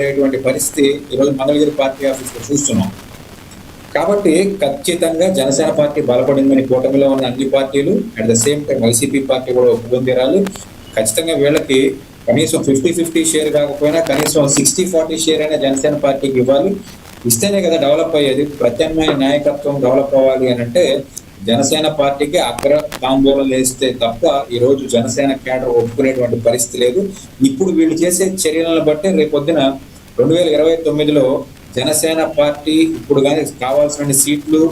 అనేటువంటి పరిస్థితి ఈరోజు మంగళగిరి పార్టీ ఆఫీస్లో చూస్తున్నాం. కాబట్టి ఖచ్చితంగా జనసేన పార్టీ బలపడిందని కూటమిలో ఉన్న అన్ని పార్టీలు, at the same time YCP party కూడా ఒప్పుకొని తీరాలి. ఖచ్చితంగా వీళ్ళకి కనీసం 50-50 షేర్ కాకపోయినా కనీసం 60-40 షేర్ అయినా జనసేన పార్టీకి ఇవ్వాలి. ఇస్తేనే కదా డెవలప్ అయ్యేది. ప్రత్యామ్నాయ నాయకత్వం డెవలప్ అవ్వాలి అని అంటే జనసేన పార్టీకి అగ్ర తాంబూలం వేస్తే తప్ప ఈరోజు జనసేన కేడర్ ఒప్పుకునేటువంటి పరిస్థితి లేదు. ఇప్పుడు వీళ్ళు చేసే చర్యలను బట్టి రేపొద్దున 2029లో జనసేన పార్టీ ఇప్పుడు కానీ కావాల్సిన సీట్లు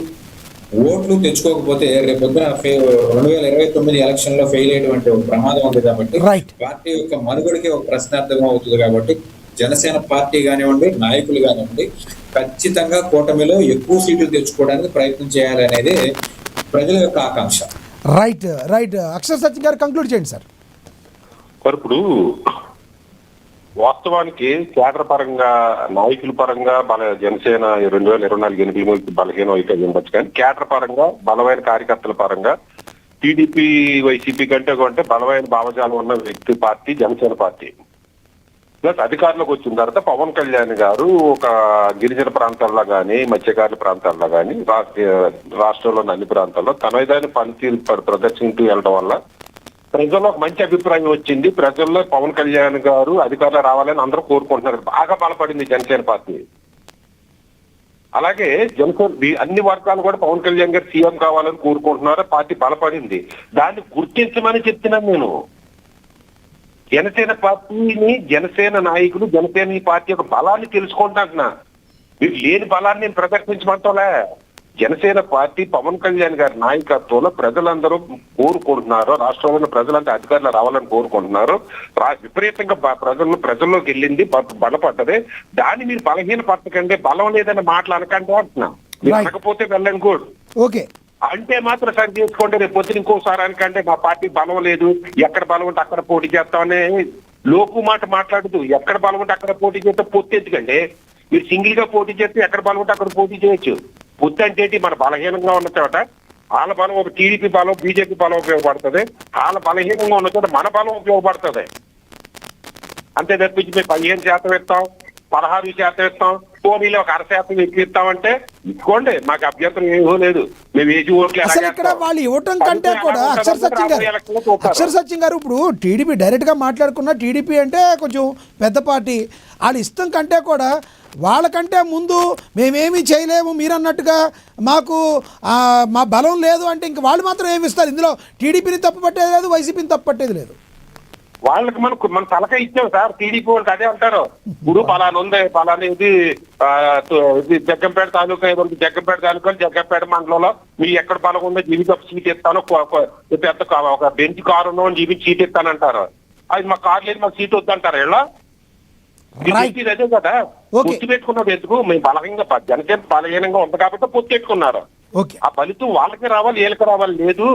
ఓట్లు తెచ్చుకోకపోతే రేపొద్దున 2029 ఎలక్షన్ లో ఫెయిల్ అయ్యేటువంటి ఒక ప్రమాదం ఉంది. కాబట్టి పార్టీ యొక్క మనుగడికి ఒక ప్రశ్నార్థకం అవుతుంది. కాబట్టి జనసేన పార్టీ కానివ్వండి, నాయకులు కానివ్వండి, ఖచ్చితంగా కూటమిలో ఎక్కువ సీట్లు తెచ్చుకోవడానికి ప్రయత్నం చేయాలనేది ప్రజల యొక్క ఆకాంక్ష. రైట్ అక్షర్ సత్యం గారు కంక్లూడ్ చేయండి సార్. ఇప్పుడు వాస్తవానికి కేడర్ పరంగా, నాయకుల పరంగా జనసేన 2024 ఎన్నికల బలహీనం అయితే ఉండొచ్చు, కానీ కేడర్ పరంగా బలమైన కార్యకర్తల పరంగా టీడీపీ వైసీపీ కంటే బలమైన భావజాలం ఉన్న వ్యక్తి పార్టీ జనసేన పార్టీ. ప్లస్ అధికారంలోకి వచ్చిన తర్వాత పవన్ కళ్యాణ్ గారు ఒక గిరిజన ప్రాంతాల్లో కానీ, మత్స్యకారుల ప్రాంతాల్లో కానీ, రాష్ట్రంలోని అన్ని ప్రాంతాల్లో తనదైన పనితీరు ప్రదర్శించూ వెళ్ళడం వల్ల ప్రజల్లో ఒక మంచి అభిప్రాయం వచ్చింది. ప్రజల్లో పవన్ కళ్యాణ్ గారు అధికారంలో రావాలని అందరూ కోరుకుంటున్నారు. బాగా బలపడింది జనసేన పార్టీ. అలాగే జనసేన అన్ని వర్గాలు కూడా పవన్ కళ్యాణ్ గారు సీఎం కావాలని కోరుకుంటున్నారు. పార్టీ బలపడింది. దాన్ని గుర్తించమని చెప్తున్నాను నేను. జనసేన పార్టీని, జనసేన నాయకులు, జనసేన పార్టీ యొక్క బలాన్ని తెలుసుకుంటున్నా. మీరు లేని బలాన్ని నేను ప్రదర్శించమంటోలే. జనసేన పార్టీ పవన్ కళ్యాణ్ గారి నాయకత్వంలో ప్రజలందరూ కోరుకుంటున్నారు. రాష్ట్రంలో ప్రజలంతా అధికారులు రావాలని కోరుకుంటున్నారు. విపరీతంగా ప్రజల్లోకి వెళ్ళింది, బలపడ్డదే. దాన్ని మీరు బలహీనపరచకండి, బలం లేదని మాట్లాడకండి అంటున్నా. మీరు అనకపోతే వెళ్ళండి కూడా ఓకే అంటే మాత్రం సరి చేసుకోండి. రేపు పొద్దున ఇంకోసారి అనకంటే మా పార్టీ బలం లేదు, ఎక్కడ బలం ఉంటే అక్కడ పోటీ చేస్తామని లోకు మాట మాట్లాడుతూ ఎక్కడ బలం ఉంటే అక్కడ పోటీ చేస్తే పొత్తు ఎందుకండి? మీరు సింగిల్ గా పోటీ చేస్తే ఎక్కడ బలం ఉంటే అక్కడ పోటీ చేయొచ్చు. పొత్తు అంటే మన బలహీనంగా ఉన్న చోట వాళ్ళ బలం, ఒక టీడీపీ బలం, బీజేపీ బలం ఉపయోగపడుతుంది. వాళ్ళ బలహీనంగా ఉన్న చోట మన బలం ఉపయోగపడుతుంది. అంతే తప్పించి మేము 15% ఇస్తాం, 16% ఇస్తాం, పోనీలో ఒక 1% ఎక్కువ ఇస్తామంటే ఇచ్చుకోండి, మాకు అభ్యంతరం ఏమో లేదు. మేము వేసి ఓట్లు ఇక్కడ వాళ్ళు ఇవ్వటం కంటే కూడా అక్షర్ సత్యం గారు ఇప్పుడు టీడీపీ డైరెక్ట్ గా మాట్లాడుకున్న, టీడీపీ అంటే కొంచెం పెద్ద పార్టీ, వాళ్ళు ఇష్టం కంటే కూడా వాళ్ళకంటే ముందు మేమేమీ చేయలేము మీరు అన్నట్టుగా మాకు మా బలం లేదు అంటే ఇంక వాళ్ళు మాత్రం ఏమి ఇస్తారు? ఇందులో టీడీపీని తప్పు పట్టేది లేదు, వైసీపీని తప్పు పట్టేది లేదు. వాళ్ళకి మన తలకాయ ఇచ్చాం సార్. టీడీపీ వాళ్ళకి అదే అంటారు, ఇప్పుడు పలానా ఉంది, పలానా ఇది జగ్గంపేట తాలూకా, జగ్గంపేట తాలూకా, జగ్గంపేట మండలంలో మీ ఎక్కడ బలం ఉందో జీవిత సీట్ ఇస్తాను, పెద్ద ఒక బెంచ్ కారు ఉందో జీవిత సీట్ ఇస్తానంటారు. అది మా కారు లేదు, మాకు సీట్ వద్దంటారు. ఇలా అదే కదా పొత్తు పెట్టుకున్నది ఎందుకు? మేము బలహీనంగా, జనసేన బలహీనంగా ఉంది కాబట్టి పొత్తు పెట్టుకున్నారు. ఆ ఫలితం వాళ్ళకి రావాలి, వీళ్ళకి రావాలి లేదు.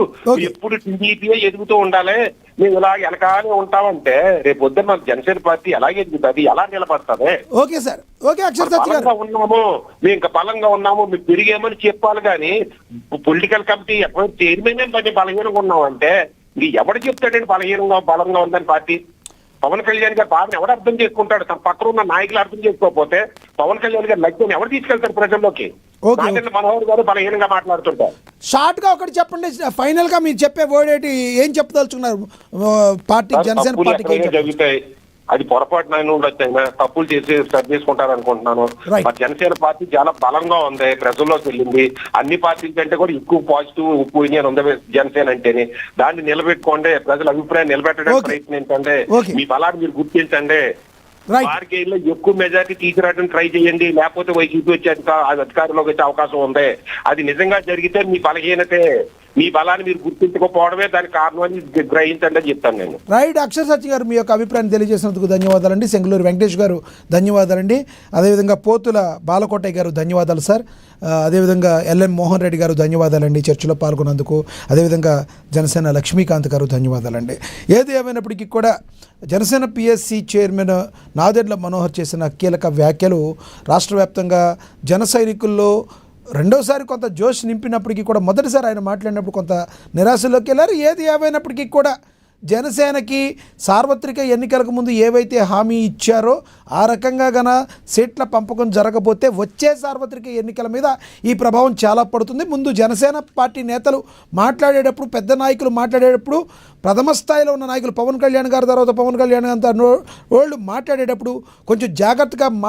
ఎప్పుడు టీడీపీ ఎదుగుతూ ఉండాలి, మేము ఇలా వెనకాలే ఉంటామంటే రేపు పొద్దున్న మన జనసేన పార్టీ ఎలాగే ఎదుగుతుంది, ఎలా నిలబడుతుంది? బలంగా ఉన్నాము, మేము ఇంకా బలంగా ఉన్నాము, మేము పెరిగామని చెప్పాలి. కానీ పొలిటికల్ కమిటీ చైర్మన్ బలహీనంగా ఉన్నామంటే ఇంక ఎవడు చెప్తాడండి బలంగా ఉందని పార్టీ? పవన్ కళ్యాణ్ గారు బాధను ఎవడు అర్థం చేసుకుంటాడు? తన పక్కన ఉన్న నాయకులు అర్థం చేసుకోకపోతే పవన్ కళ్యాణ్ గారు లక్ష్యాన్ని ఎవరు తీసుకెళ్తారు ప్రజల్లోకి? మనోహర్ గారు బలహీనంగా మాట్లాడుతుంటారు. షార్ట్ గా ఒకటి చెప్పండి, ఫైనల్ గా మీరు చెప్పే వర్డ్ ఏంటి, ఏం చెప్పదలుచుకున్నారు? పార్టీ జనసేన పార్టీకి జరుగుతాయి, అది పొరపాటున ఉండొచ్చు, తప్పులు చేసి సరి చేసుకుంటారు అనుకుంటున్నాను. మరి జనసేన పార్టీ చాలా బలంగా ఉంది, ప్రజల్లోకి వెళ్ళింది. అన్ని పార్టీల కంటే కూడా ఎక్కువ పాజిటివ్ ఒపీనియన్ ఉంది జనసేన అంటేనే. దాన్ని నిలబెట్టుకోండి, ప్రజల అభిప్రాయం నిలబెట్టడానికి ప్రయత్నించండి, మీ బలాన్ని మీరు గుర్తించండి. పార్టీలో ఎక్కువ మెజారిటీ తీసుకురావడానికి ట్రై చేయండి, లేకపోతే వైసీపీ వచ్చే అధికారంలోకి వచ్చే అవకాశం ఉంది. అది నిజంగా జరిగితే మీ బలహీనతే, మీ బలాన్ని మీరు గుర్తించకపోవడమే దానికి కారణం అని గ్రహించండి అని చెప్తాను నేను. రైట్. అక్షర్ సత్యం గారు మీ యొక్క అభిప్రాయం తెలియజేసినందుకు ధన్యవాదాలండి. సెంగులూరు వెంకటేష్ గారు ధన్యవాదాలండి. అదేవిధంగా పోతుల బాలకోటయ్య గారు ధన్యవాదాలు సార్. అదేవిధంగా ఎల్ఎం మోహన్ రెడ్డి గారు ధన్యవాదాలండి చర్చలో పాల్గొన్నందుకు. అదేవిధంగా జనసేన లక్ష్మీకాంత్ గారు ధన్యవాదాలండి. ఏది ఏమైనప్పటికీ కూడా జనసేన పిఎస్సి చైర్మన్ నాదెండ్ల మనోహర్ చేసిన కీలక వ్యాఖ్యలు రాష్ట్ర వ్యాప్తంగా జన సైనికుల్లో రెండోసారి కొంత జోష్ నింపినప్పటికీ కూడా మొదటిసారి ఆయన మాట్లాడినప్పుడు కొంత నిరాశలోకి వెళ్ళారు. ఏది ఏమైనప్పటికీ కూడా జనసేనకి సార్వత్రిక ఎన్నికలకు ముందు ఏవైతే హామీ ఇచ్చారో ఆ రకంగా గన సీట్ల పంపకం జరగబోతే వచ్చే సార్వత్రిక ఎన్నికల మీద ఈ ప్రభావం చాలా పడుతుంది. ముందు జనసేన పార్టీ నేతలు మాట్లాడేటప్పుడు, పెద్ద నాయకులు మాట్లాడేటప్పుడు, ప్రథమ స్థాయిలో ఉన్న నాయకులు పవన్ కళ్యాణ్ గారి తర్వాత పవన్ కళ్యాణ్ గారు వాళ్ళు మాట్లాడేటప్పుడు కొంచెం జాగ్రత్తగా